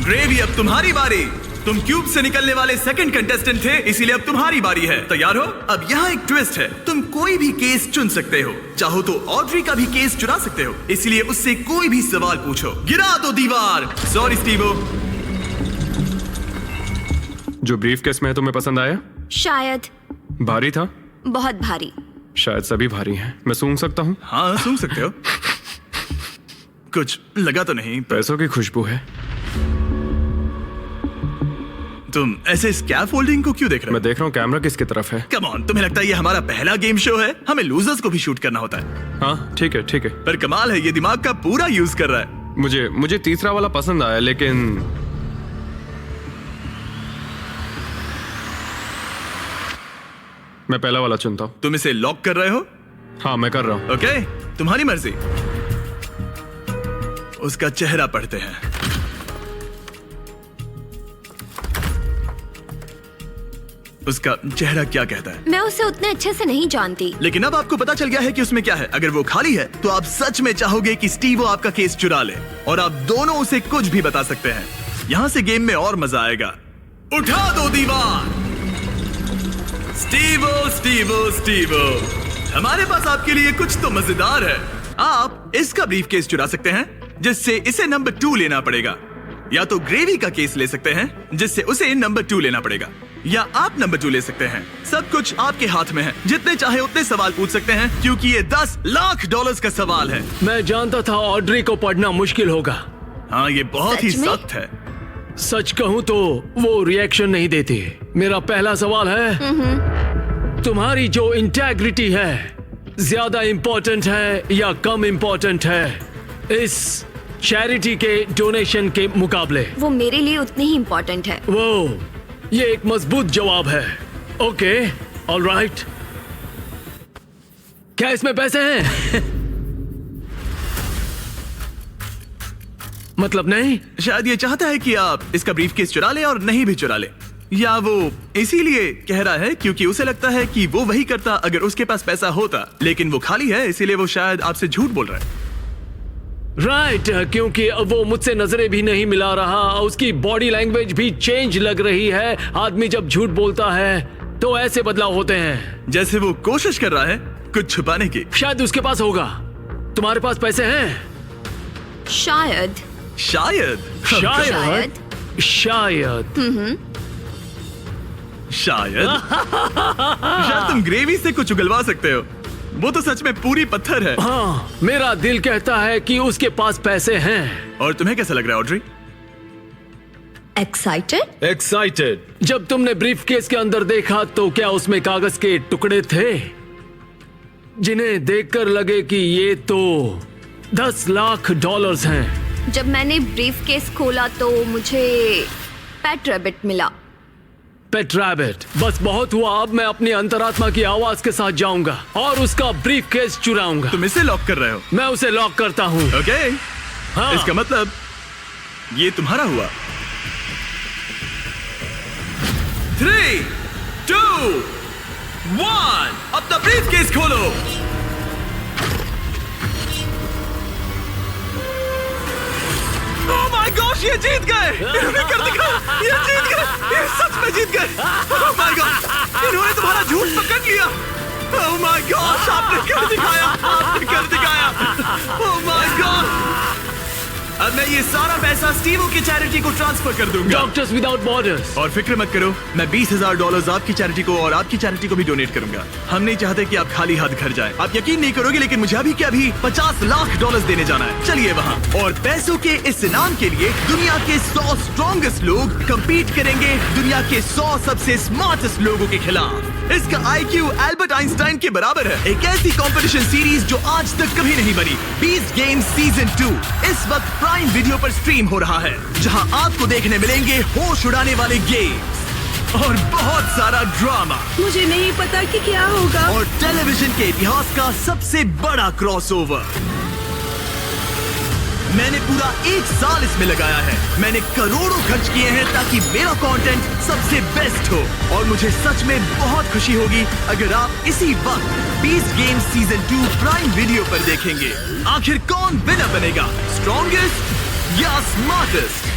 ग्रेवी, अब तुम्हारी बारी। तुम क्यूब से निकलने वाले सेकंड कंटेस्टेंट थे, इसीलिए अब तुम्हारी बारी है। तैयार हो? अब यहाँ एक ट्विस्ट है। तुम कोई भी केस चुन सकते हो। चाहो तो ऑड्री का भी केस चुरा सकते हो, इसलिए उससे कोई भी सवाल पूछो। गिरा दो दीवार। Sorry Stevo. जो ब्रीफ केस में तुम्हें पसंद आया? शायद। भारी था? बहुत भारी। शायद सभी भारी हैं। मैं सूंघ सकता हूँ? हाँ, सूंघ सकते हो। कुछ लगा तो नहीं? पैसों की खुशबू है। तुम ऐसे स्कैफोल्डिंग को क्यों देख रहे हो? मैं देख रहा हूँ कैमरा किसकी तरफ है। कम ऑन, तुम्हें लगता है ये हमारा पहला गेम शो है? हमें लूजर्स को भी शूट करना होता है। हाँ ठीक है ठीक है। पर कमाल है, ये दिमाग का पूरा यूज कर रहा है। मुझे तीसरा वाला पसंद आया, लेकिन मैं पहला वाला चुनता हूँ। तुम इसे लॉक कर रहे हो? हाँ मैं कर रहा हूँ। ओके, तुम्हारी मर्जी। उसका चेहरा पढ़ते हैं। उसका चेहरा क्या कहता है? मैं उसे उतने अच्छे से नहीं जानती। लेकिन अब आपको पता चल गया है कि उसमें क्या है। अगर वो खाली है तो आप सच में चाहोगे कि स्टीवो आपका केस चुरा ले, और आप दोनों उसे कुछ भी बता सकते हैं। यहाँ से गेम में और मजा आएगा। उठा दो दीवार। स्टीवो स्टीवो स्टीवो, हमारे पास आपके लिए कुछ तो मजेदार है। आप इसका ब्रीफ केस चुरा सकते हैं, जिससे इसे नंबर 2 लेना पड़ेगा, या तो ग्रेवी का केस ले सकते हैं, जिससे उसे नंबर 2 लेना पड़ेगा, या आप नंबर 2 ले सकते हैं। सब कुछ आपके हाथ में है। जितने चाहे उतने सवाल पूछ सकते हैं, क्योंकि ये $10 लाख का सवाल है। मैं जानता था ऑड्री को पढ़ना मुश्किल होगा। हाँ, ये बहुत ही सख्त है। सच कहूँ तो वो रिएक्शन नहीं देती। मेरा पहला सवाल है, तुम्हारी जो इंटेग्रिटी है ज्यादा इंपॉर्टेंट है या कम इंपॉर्टेंट है इस चैरिटी के डोनेशन के मुकाबले? वो मेरे लिए उतनी ही इंपॉर्टेंट है। वो, ये एक मजबूत जवाब है। Okay, alright. क्या इसमें पैसे हैं? मतलब नहीं? शायद ये चाहता है कि आप इसका ब्रीफकेस चुरा ले और नहीं भी चुरा ले, या वो इसीलिए कह रहा है क्योंकि उसे लगता है कि वो वही करता अगर उसके पास पैसा होता, लेकिन वो खाली है, इसीलिए वो शायद आपसे झूठ बोल रहा है। राइट, क्योंकि वो मुझसे नजरें भी नहीं मिला रहा, उसकी बॉडी लैंग्वेज भी चेंज लग रही है। आदमी जब झूठ बोलता है तो ऐसे बदलाव होते हैं। जैसे वो कोशिश कर रहा है कुछ छुपाने की। शायद उसके पास होगा। तुम्हारे पास पैसे हैं? शायद शायद शायद शायद। शायद तुम ग्रेवी से कुछ उगलवा सकते हो। वो तो सच में पूरी पत्थर है। हाँ, मेरा दिल कहता है कि उसके पास पैसे हैं। और तुम्हें कैसा लग रहा है ऑड्री? एक्साइटेड? एक्साइटेड। जब तुमने ब्रीफ केस के अंदर देखा तो क्या उसमें कागज के टुकड़े थे जिन्हें देखकर लगे कि ये तो $10 लाख हैं? जब मैंने ब्रीफ केस खोला तो मुझे पेट रैबिट मिला। पेट रैबिट। बस बहुत हुआ, अब मैं अपनी अंतरात्मा की आवाज के साथ जाऊंगा और उसका ब्रीफ केस चुराऊंगा। तुम इसे लॉक कर रहे हो? मैं उसे लॉक करता हूँ। ओके। हाँ। इसका मतलब ये तुम्हारा हुआ। 3, 2, 1 अपना ब्रीफ केस खोलो। ओह माय गॉश, ये जीत गए। इन्होंने कर दिखाया, ये जीत गए, ये सच में जीत गए। ओह माय गॉड, इन्होंने तुम्हारा झूठ पकड़ लिया। ओह माय गॉश, आपने कर दिखाया, आपने कर दिखाया। Oh my God. अब मैं ये सारा पैसा स्टीवो की चैरिटी को ट्रांसफर कर दूंगा। Doctors without borders. और फिक्र मत करो, मैं $20,000 आपकी चैरिटी को और आपकी चैरिटी को भी डोनेट करूंगा। हम नहीं चाहते कि आप खाली हाथ घर जाएं। आप यकीन नहीं करोगे, लेकिन मुझे अभी के अभी $50 लाख देने जाना है। चलिए वहाँ। और पैसों के इस इनाम के लिए दुनिया के 100 स्ट्रॉन्गेस्ट लोग कम्पीट करेंगे दुनिया के 100 सबसे स्मार्टेस्ट लोगों के खिलाफ। इसका IQ एल्बर्ट आइंस्टाइन के बराबर है। एक ऐसी कंपटीशन सीरीज जो आज तक कभी नहीं बनी। बीस्ट गेम्स सीजन 2 इस वक्त प्राइम वीडियो पर स्ट्रीम हो रहा है, जहां आपको देखने मिलेंगे होश उड़ाने वाले गेम्स और बहुत सारा ड्रामा। मुझे नहीं पता कि क्या होगा। और टेलीविजन के इतिहास का सबसे बड़ा क्रॉसओवर। मैंने पूरा 1 साल इसमें लगाया है। मैंने करोड़ों खर्च किए हैं ताकि मेरा कंटेंट सबसे बेस्ट हो। और मुझे सच में बहुत खुशी होगी अगर आप इसी वक्त beast games season 2 prime video पर देखेंगे। आखिर कौन विनर बनेगा, स्ट्रॉन्गेस्ट या स्मार्टेस्ट?